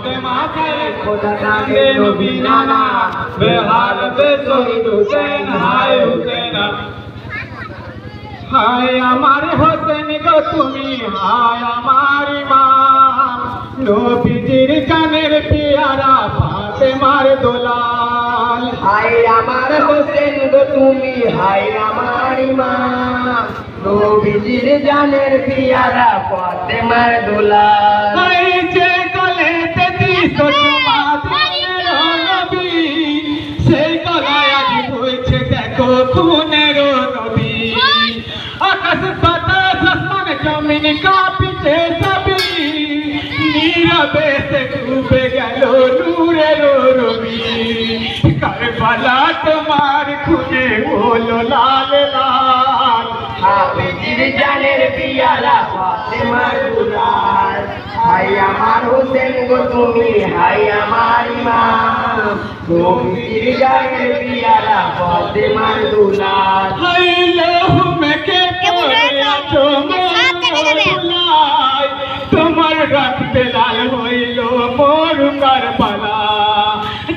फातिमा के खुदा नामे नबी नाना बेहाल बेशहीद हुसैन हाय हुसैन हाय আমার হোসেন গো তুমি হায় আমার ইমাম নবীজির জানের পিয়ারা ফাতেমার দোলাল হায় আমার হোসেন গো তুমি হায় আমার ইমাম নবীজির জানের পিয়ারা ফাতেমার দোলাল হায় যে গলেতে দিছো তোমাদের নবী সেই গলায় আজ বইছে দেখো খুনের নবী আকাশ বাতাস আসমান জমিন কাঁপিছে সবই নীরবে সে ডুবে গেল নূরের রবি কারবালা তোমার খুনে হলো লাল লাল নবীজির জানের পিয়ারা ফাতেমার দোলাল হায় আমার হোসেন গো তুমি হায় আমার ইমাম নবীজির জানের পিয়ারা ফাতেমার দোলাল হায় লোহ মেকে পড়ে আছো মোলাই তোমার রক্তে লাল হইল মোর কারবালা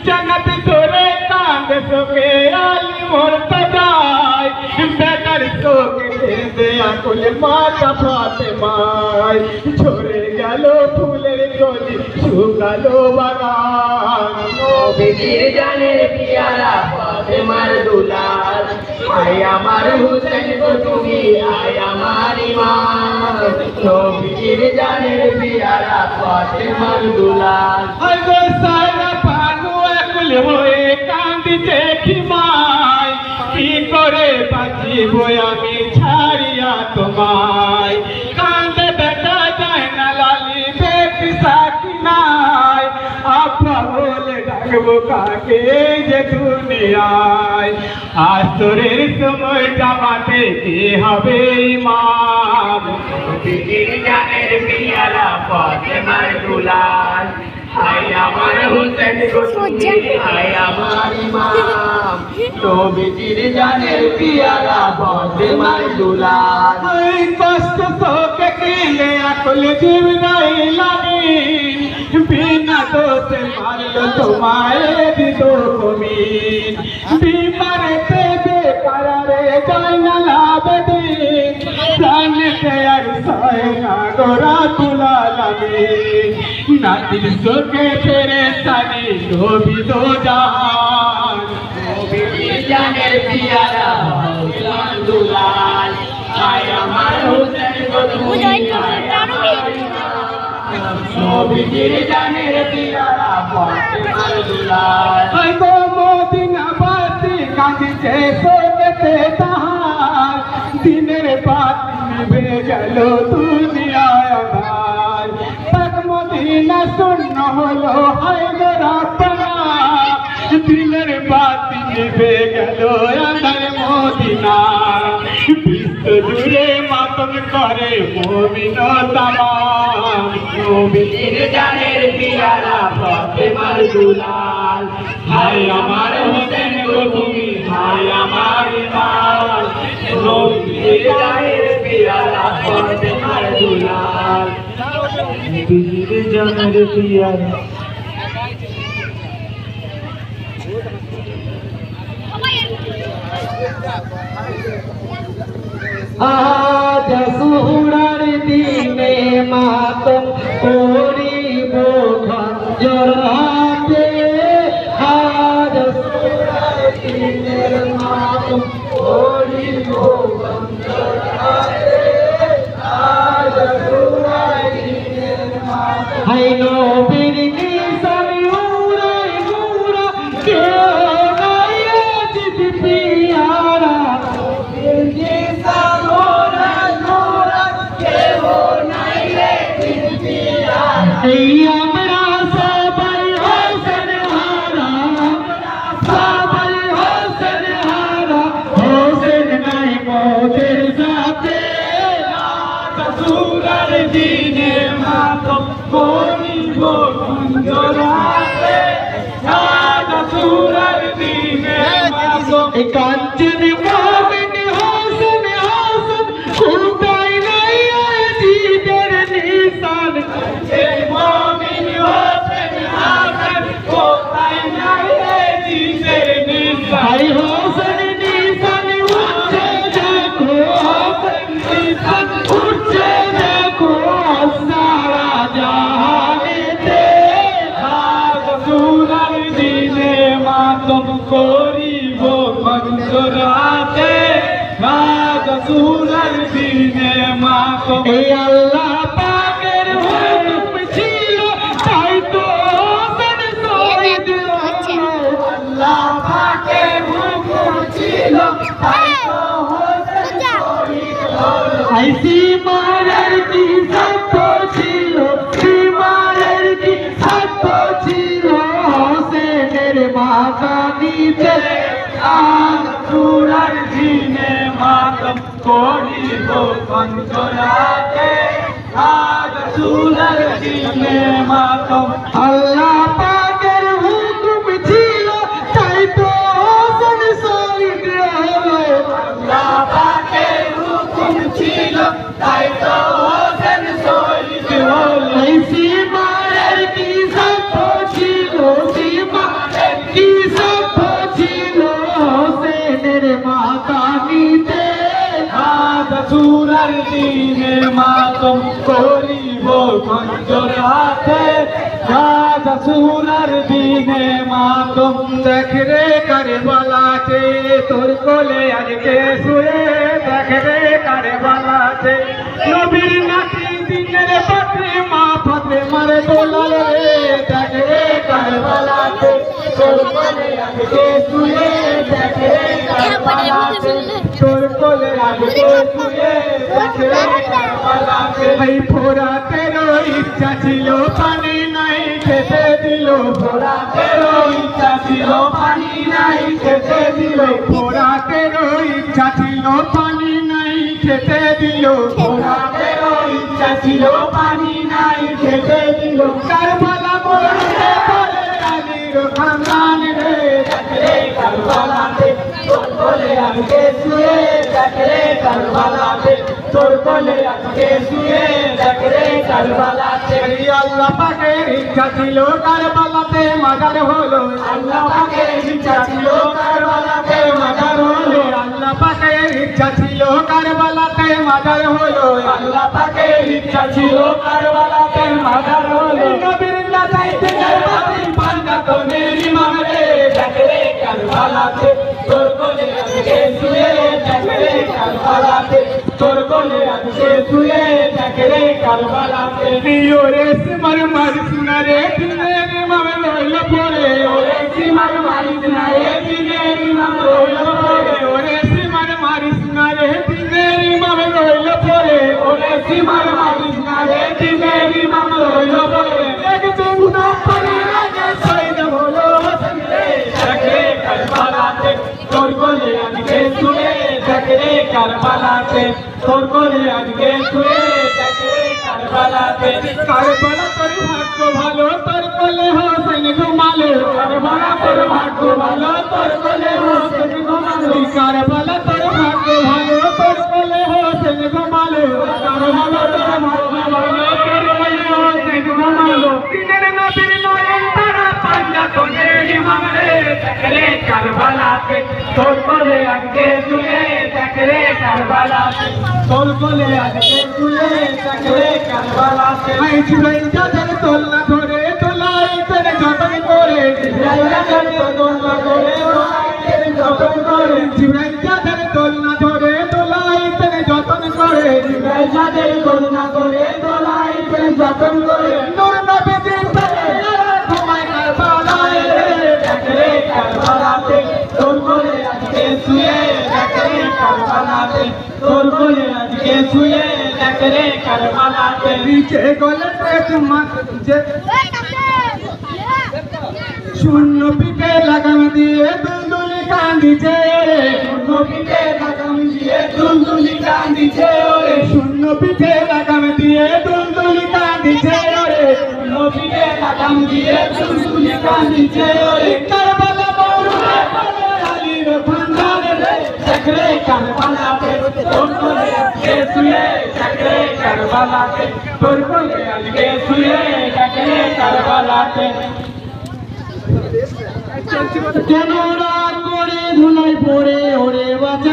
জগৎ ধরে কাঁদে শোকে আলী মোর সদাই বেটার শোকে দে আকুল মাতা ফাতেমায় ঝরে গেল ফুলের কলি শুকালো বাগান নবীজির জানের পিয়ারা ফাতেমার দোলাল হায় আমার হোসেন গো তুমি হায় আমার ইমাম নবীজির জানের পিয়ারা ফাতেমার দোলাল হায় গো সারা পানু আকুল হয়ে কান্দিছে খিমায় কি করে বাঁচিব আমি ছাড়িয়া তোমায় কান্দে বেটা যায় না লালি বেটি সাকিনায় আপা বলে ডাকবো কাকে যে দুনিয়ায় আসরের সময় কামাতে কে হবে ইমাম নবীজির জানের পিয়ারা ফাতেমার দোলাল হায় আমার হোসেন গো তুমি হায় আমার ইমাম নবীজির জানের পিয়ারা ফাতেমার দোলাল ওই কষ্ট তোকে কিলে আকল জিবরাইল আমিন বিনা দোষে মারলো তোমায় দিত কমিন বিমারেতে বেকারে যায় না লাভদিন প্রাণেতে আর সয় না গোরা তুলালামিন নাদির চোখে ফেরেশতানি নবী দো জাহান নবীজির জানের পিয়ারা ফাতেমার দোলাল হায় আমার হোসেন গো তুমি হায় আমার ইমাম নবীজির জানের পিয়ারা ফাতেমার দোলাল হায় গো মদিনাবাসী কাঁদিছে শোকেতে তাহার দিনের বাতি নিভে গেল দুনিয়ায় আঁধার পাক মদিনা শূন্য হলো হায় গো রাব্বানা দিনের বাতি নিভে গেল আঁধার মদিনা বিশ্ব জুড়ে মাতম করে মুমিন তামাম নবীজির জানের পিয়ারা ফাতেমার দোলাল হায় আমার হোসেন গো তুমি হায় আমার ইমাম নবীজির জানের পিয়ারা ফাতেমার দোলাল নবীজির জানের পিয়ারা আজ সুহুরার দিনে মাতম করিব খঞ্জরাতে আজ সুহুরার দিনে মাতম করিব খঞ্জরাতে আজ সুহুরার দিনে মাতম হাই নবীর নিশান উড়াই উড়া কে নাই আজ পিয়ারা এই আমরা সবাই হোসেন হারা সবাই হোসেন হারা হোসেন নাই মোদের সাথে সুরার দিনে মাতম করিব খঞ্জরাতে সুরার দিনে মাতম কাঞ্চন মোমিন হোসেন হোসেন খুদাই নাই আজিদের নিশান মোমিন হোসেন ভাই হোসেন নিশান উঠছে দেখো, হোসেন নিশান উঠছে দেখো, সারা জাহানেতে। আজ সুরার দিনে মাতম করিব মঞ্জুরাতে, আজ সুরার দিনে মাতম। এই আল্লাহ পাকের হুকুম ছিল, তাই তো হোসেন শহীদ হলো। আল্লাহ পাকের হুকুম ছিল, তাই তো হোসেন শহীদ হলো। এই সীমারের কি সত্য ছিল, সীমারের কি সত্য ছিল, হোসেনের মাথা নিতে। আজ সুরার দিনে মাতম করিব মঞ্জুরাতে, আজ সুরার দিনে মাতম। আল্লাহ পাকের হুকুম ছিল, তাই তো হোসেন শহীদ হলো। আল্লাহ পাকের হুকুম ছিল, তাই তো হোসেন শহীদ হলো। এই সীমারের কি সত্য ছিল, সীমারের কি সত্য ছিল, হোসেনের মাথা নিতে। আজ সুরার দিনে মাতম করিব মঞ্জুরাতে, আজ সুরার দিনে মাতম। দেখ রে কারবালাতে তোর কোলে আজকে শুয়ে, দেখ রে কারবালাতে নবীর নাতি দিনের ফাতেমা, ফাতেমার দোলাল রে। দেখ রে কারবালাতে তোর কোলে আজকে শুয়ে, দেখ রে কারবালাতে তোর কোলে আজকে শুয়ে, দেখ রে কারবালাতে। এই ফোরাতেরও ইচ্ছা ছিল, পানি নাই খেতে দিল, ফোরাতেরও ইচ্ছা ছিল, পানি নাই খেতে দিল, ফোরাতেরও ইচ্ছা ছিল, পানি নাই খেতে দিল, ফোরাতেরও ইচ্ছা ছিল, পানি নাই খেতে দিল। কারবালা মরতে পারে আলীর খানদান রে। দেখ রে কারবালাতে তোর কোলে আজকে শুয়ে, দেখ রে কারবালাতে তোর কোলে আজকে শুয়ে, দেখ রে কারবালাতে। আল্লাহ পাকের ইচ্ছা ছিল, কারবালাতে মাজার হলো। আল্লাহ পাকের ইচ্ছা ছিল, কারবালাতে মাজার হলো। আল্লাহ পাকের ইচ্ছা ছিল, কারবালাতে মাজার হলো। আল্লাহ পাকের ইচ্ছা ছিল, কারবালাতে মাজার হলো। নবীর লাগাইতে কারবালাতে পাঞ্জাতনের ইমাম রে। দেখ রে কারবালাতে তোর কোলে আজকে শুয়ে, দেখ রে কারবালাতে তোর কোলে আজকে শুয়ে, দেখ রে কারবালাতে। ওরে সিমার মারিস না রে, দিনের ইমাম রইল পড়ে। ওরে সিমার মারিস না রে, দিনের ইমাম রইল পড়ে। ওরে সিমার মারিস না রে, দিনের ইমাম রইল পড়ে। ওরে সিমার মারিস না রে, দিনের ইমাম রইল পড়ে। একদিন না পড়ে আগে শহীদ হলো হোসেন রে। দেখ রে কারবালাতে তোর কোলে আজকে শুয়ে, দেখ রে কারবালাতে তোর কোলে আজকে শুয়ে, দেখ রে কারবালাতে। কারবালা তোর ভাগ্য ভালো, তোর কোলে হোসেন ঘুমালো। কারবালা তোর ভাগ্য ভালো, তোর কোলে হোসেন ঘুমালো। কারবালা তোর ভাগ্য ভালো, তোর কোলে হোসেন ঘুমালো। কারবালা তোর ভাগ্য ভালো, তোর কোলে হোসেন ঘুমালো। দিনের নবীর নয়ন তারা পাঞ্জাতনের ইমাম রে। দেখ রে কারবালাতে তোর কোলে আজকে শুয়ে, দেখ রে কারবালাতে তোর কোলে আজকে শুয়ে, দেখ রে কারবালাতে। এই জিবরাইল যাদের তোলনা ধরে, তোলাইতেন যতন করে। জিবরাইল যাদের তোলনা ধরে, তোলাইতেন যতন করে। জিবরাইল যাদের তোলনা ধরে, তোলাইতেন যতন করে। জিবরাইল যাদের তোলনা ধরে, তোলাইতেন যতন করে। নূর নবীর প্রেমে ঘুমায় কারবালায় রে। দেখ রে কারবালাতে তোর কোলে আজকে শুয়ে, দেখ রে কারবালাতে তোর কোলে আজকে শুয়ে, দেখ রে কারবালাতে। নিচে গলেতে তোমার যে শূন্য পিঠে লাগাম দিয়ে দুলদুলি কান্দিছে রে। শূন্য পিঠে লাগাম দিয়ে দুলদুলি কান্দিছে রে। শূন্য পিঠে লাগাম দিয়ে দুলদুলি কান্দিছে রে। শূন্য পিঠে লাগাম দিয়ে দুলদুলি কান্দিছে রে। কারবালা মরুরে বলে আলীর খানদান রে। দেখ রে কারবালাতে তোর কোলে আজকে শুয়ে, দেখ রে কারবালাতে তোর কোলে আজকে শুয়ে, দেখ রে কারবালাতে। কেন রাগ করে ধুলাই পড়ে ওরে বাঁচা